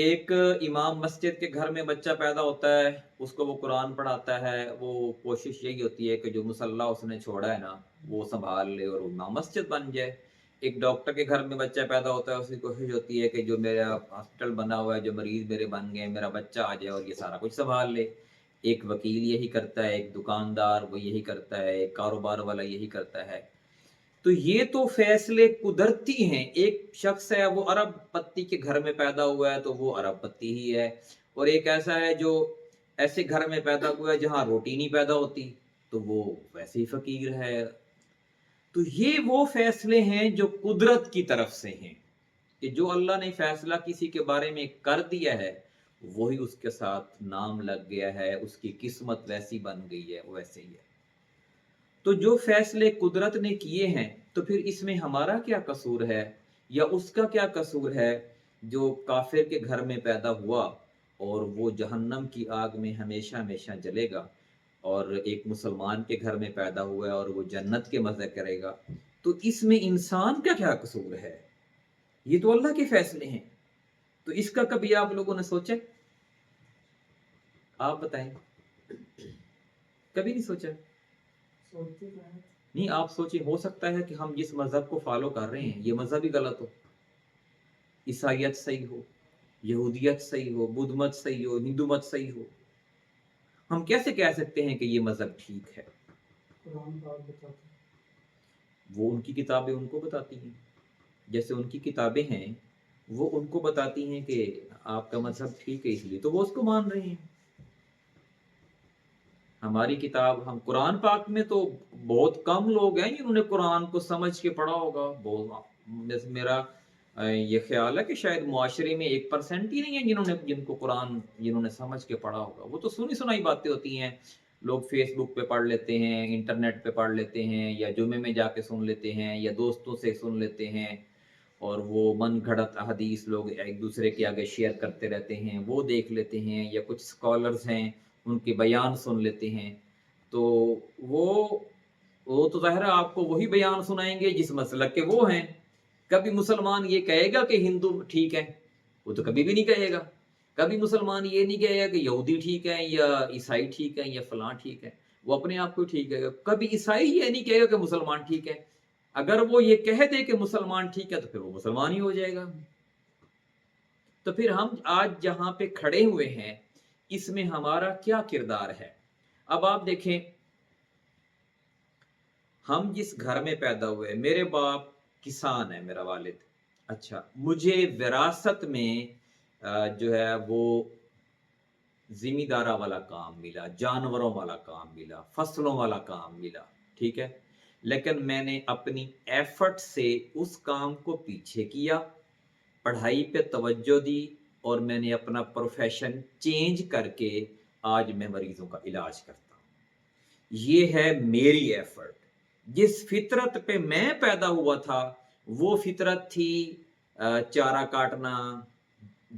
ایک امام مسجد کے گھر میں بچہ پیدا ہوتا ہے، اس کو وہ قرآن پڑھاتا ہے، وہ کوشش یہی ہوتی ہے کہ جو مصلی اس نے چھوڑا ہے نا وہ سنبھال لے اور امام مسجد بن جائے۔ ایک ڈاکٹر کے گھر میں بچہ پیدا ہوتا ہے، اس کی کوشش ہوتی ہے کہ جو میرا ہاسپٹل بنا ہوا ہے، جو مریض میرے بن گئے، میرا بچہ آ جائے اور یہ سارا کچھ سنبھال لے۔ ایک وکیل یہی کرتا ہے، ایک دکاندار وہ یہی کرتا ہے، ایک کاروبار والا یہی کرتا ہے۔ تو یہ تو فیصلے قدرتی ہیں۔ ایک شخص ہے وہ ارب پتی کے گھر میں پیدا ہوا ہے تو وہ ارب پتی ہی ہے، اور ایک ایسا ہے جو ایسے گھر میں پیدا ہوا ہے جہاں روٹی نہیں پیدا ہوتی تو وہ ویسے ہی فقیر ہے۔ تو یہ وہ فیصلے ہیں جو قدرت کی طرف سے ہیں، کہ جو اللہ نے فیصلہ کسی کے بارے میں کر دیا ہے وہی اس کے ساتھ نام لگ گیا ہے، اس کی قسمت ویسی بن گئی ہے، ویسے ہی ہے۔ تو جو فیصلے قدرت نے کیے ہیں تو پھر اس میں ہمارا کیا قصور ہے، یا اس کا کیا قصور ہے جو کافر کے گھر میں پیدا ہوا اور وہ جہنم کی آگ میں ہمیشہ ہمیشہ جلے گا، اور ایک مسلمان کے گھر میں پیدا ہوا ہے اور وہ جنت کے مزے کرے گا۔ تو اس میں انسان کا کیا قصور ہے؟ یہ تو اللہ کے فیصلے ہیں۔ تو اس کا کبھی آپ لوگوں نے سوچا؟ آپ بتائیں، کبھی نہیں سوچا؟ نہیں، آپ سوچیں، ہو سکتا ہے کہ ہم جس مذہب کو فالو کر رہے ہیں یہ مذہب ہی غلط ہو، عیسائیت صحیح ہو، یہودیت صحیح ہو، بدھ مت صحیح ہو، ہندو مت صحیح ہو۔ ہم کیسے کہہ سکتے ہیں کہ یہ مذہب ٹھیک ہے؟ وہ ان کی کتابیں ان کو بتاتی ہیں، جیسے ان کی کتابیں ہیں وہ ان کو بتاتی ہیں کہ آپ کا مذہب ٹھیک ہے، اس لیے تو وہ اس کو مان رہے ہیں۔ ہماری کتاب، ہم قرآن پاک میں تو بہت کم لوگ ہیں جنہوں نے قرآن کو سمجھ کے پڑھا ہوگا۔ میرا یہ خیال ہے کہ شاید معاشرے میں 1% ہی نہیں ہے جن کو قرآن جنہوں نے سمجھ کے پڑھا ہوگا۔ وہ تو سنی سنائی باتیں ہوتی ہیں، لوگ فیس بک پہ پڑھ لیتے ہیں، انٹرنیٹ پہ پڑھ لیتے ہیں، یا جمعے میں جا کے سن لیتے ہیں، یا دوستوں سے سن لیتے ہیں، اور وہ من گھڑت احادیث لوگ ایک دوسرے کے آگے شیئر کرتے رہتے ہیں، وہ دیکھ لیتے ہیں، یا کچھ اسکالرز ہیں ان کے بیان سن لیتے ہیں۔ تو وہ تو ظاہر ہے آپ کو وہی بیان سنائیں گے جس مسلک کے وہ ہیں۔ کبھی مسلمان یہ کہے گا کہ ہندو ٹھیک ہے؟ وہ تو کبھی بھی نہیں کہے گا۔ کبھی مسلمان یہ نہیں کہے گا کہ یہودی ٹھیک ہے، یا عیسائی ٹھیک ہے، یا فلاں ٹھیک ہے۔ وہ اپنے آپ کو ٹھیک کہے گا۔ کبھی عیسائی یہ نہیں کہے گا کہ مسلمان ٹھیک ہے۔ اگر وہ یہ کہہ دے کہ مسلمان ٹھیک ہے تو پھر وہ مسلمان ہی ہو جائے گا۔ تو پھر ہم آج جہاں پہ کھڑے ہوئے ہیں اس میں ہمارا کیا کردار ہے؟ اب آپ دیکھیں، ہم جس گھر میں پیدا ہوئے، میرے باپ کسان ہے، میرا والد، اچھا، مجھے وراثت میں جو ہے وہ زمیندارہ والا کام ملا، جانوروں والا کام ملا، فصلوں والا کام ملا، ٹھیک ہے۔ لیکن میں نے اپنی ایفرٹ سے اس کام کو پیچھے کیا، پڑھائی پہ توجہ دی، اور میں نے اپنا پروفیشن چینج کر کے آج میں مریضوں کا علاج کرتا ہوں۔ یہ ہے میری ایفرٹ۔ جس فطرت پہ میں پیدا ہوا تھا وہ فطرت تھی چارہ کاٹنا،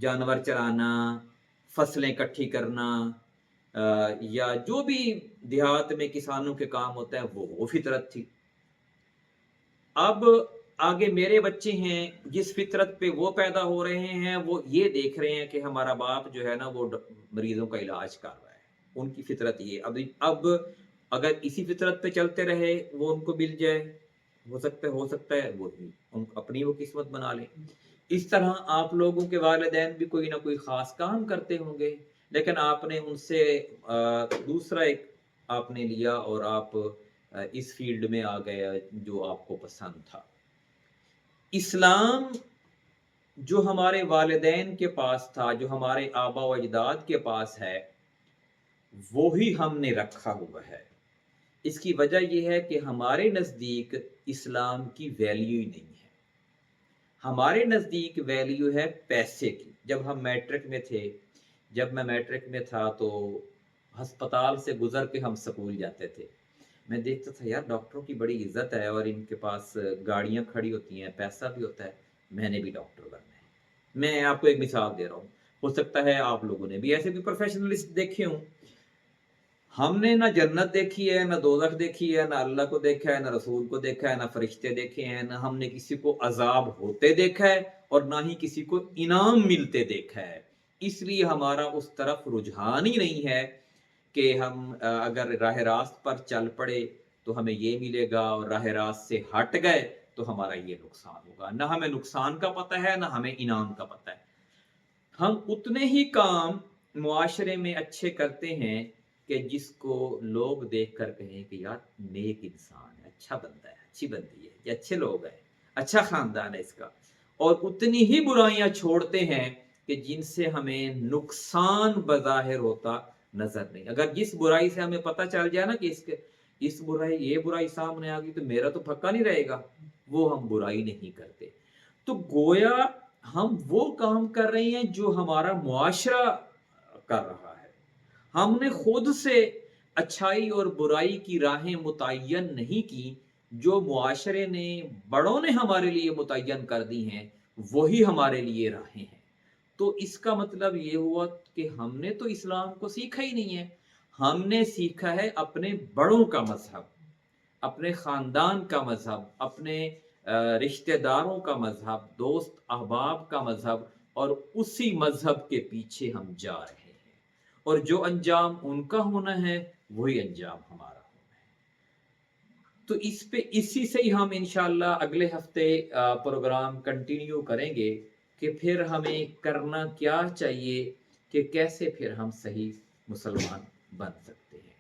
جانور چرانا، فصلیں اکٹھی کرنا، یا جو بھی دیہات میں کسانوں کے کام ہوتا ہے وہ فطرت تھی۔ اب آگے میرے بچے ہیں، جس فطرت پہ وہ پیدا ہو رہے ہیں وہ یہ دیکھ رہے ہیں کہ ہمارا باپ جو ہے نا وہ مریضوں کا علاج کر رہا ہے۔ ان کی فطرت یہ، اب اگر اسی فطرت پہ چلتے رہے وہ ان کو مل جائے، ہو سکتا ہے وہ اپنی وہ قسمت بنا لیں۔ اس طرح آپ لوگوں کے والدین بھی کوئی نہ کوئی خاص کام کرتے ہوں گے، لیکن آپ نے ان سے دوسرا ایک آپ نے لیا اور آپ اس فیلڈ میں آ گئے جو آپ کو پسند تھا۔ اسلام جو ہمارے والدین کے پاس تھا، جو ہمارے آبا و اجداد کے پاس ہے، وہی ہم نے رکھا ہوا ہے۔ اس کی وجہ یہ ہے کہ ہمارے نزدیک اسلام کی ویلیو ہی نہیں ہے۔ ہمارے نزدیک ویلیو ہے پیسے کی۔ جب ہم میٹرک میں تھے، جب میں میٹرک میں تھا تو ہسپتال سے گزر کے ہم سکول جاتے تھے، میں دیکھتا تھا یار ڈاکٹروں کی بڑی عزت ہے اور ان کے پاس گاڑیاں کھڑی ہوتی ہیں، پیسہ بھی ہوتا ہے، میں نے بھی ڈاکٹر بننا ہے۔ میں آپ کو ایک مثال دے رہا ہوں، ہو سکتا ہے آپ لوگوں نے بھی ایسے بھی پروفیشنلسٹ دیکھے ہوں۔ ہم نے نہ جنت دیکھی ہے، نہ دوزخ دیکھی ہے، نہ اللہ کو دیکھا ہے، نہ رسول کو دیکھا ہے، نہ فرشتے دیکھے ہیں، نہ ہم نے کسی کو عذاب ہوتے دیکھا ہے، اور نہ ہی کسی کو انعام ملتے دیکھا ہے۔ اس لیے ہمارا اس طرف رجحان ہی نہیں ہے کہ ہم اگر راہ راست پر چل پڑے تو ہمیں یہ ملے گا، اور راہ راست سے ہٹ گئے تو ہمارا یہ نقصان ہوگا۔ نہ ہمیں نقصان کا پتہ ہے، نہ ہمیں انعام کا پتہ ہے۔ ہم اتنے ہی کام معاشرے میں اچھے کرتے ہیں کہ جس کو لوگ دیکھ کر کہیں کہ یار نیک انسان ہے، اچھا بندہ ہے، اچھی بندی ہے، یہ اچھے لوگ ہیں، اچھا خاندان ہے اس کا، اور اتنی ہی برائیاں چھوڑتے ہیں کہ جن سے ہمیں نقصان بظاہر ہوتا نظر نہیں۔ اگر جس برائی سے ہمیں پتہ چل جائے نا کہ اس برائی، یہ برائی سامنے آ گئی تو میرا تو پھکا نہیں رہے گا، وہ ہم برائی نہیں کرتے۔ تو گویا ہم وہ کام کر رہے ہیں جو ہمارا معاشرہ کر رہا ہے، ہم نے خود سے اچھائی اور برائی کی راہیں متعین نہیں کی، جو معاشرے نے، بڑوں نے ہمارے لیے متعین کر دی ہیں، وہی ہمارے لیے راہیں ہیں۔ تو اس کا مطلب یہ ہوا کہ ہم نے تو اسلام کو سیکھا ہی نہیں ہے، ہم نے سیکھا ہے اپنے بڑوں کا مذہب، اپنے خاندان کا مذہب، اپنے رشتہ داروں کا مذہب، دوست احباب کا مذہب، اور اسی مذہب کے پیچھے ہم جا رہے ہیں، اور جو انجام ان کا ہونا ہے وہی انجام ہمارا ہونا ہے۔ تو اسی سے ہی ہم انشاءاللہ اگلے ہفتے پروگرام کنٹینیو کریں گے کہ پھر ہمیں کرنا کیا چاہیے، کہ کیسے پھر ہم صحیح مسلمان بن سکتے ہیں۔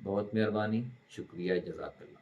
بہت مہربانی، شکریہ، جزاک اللہ۔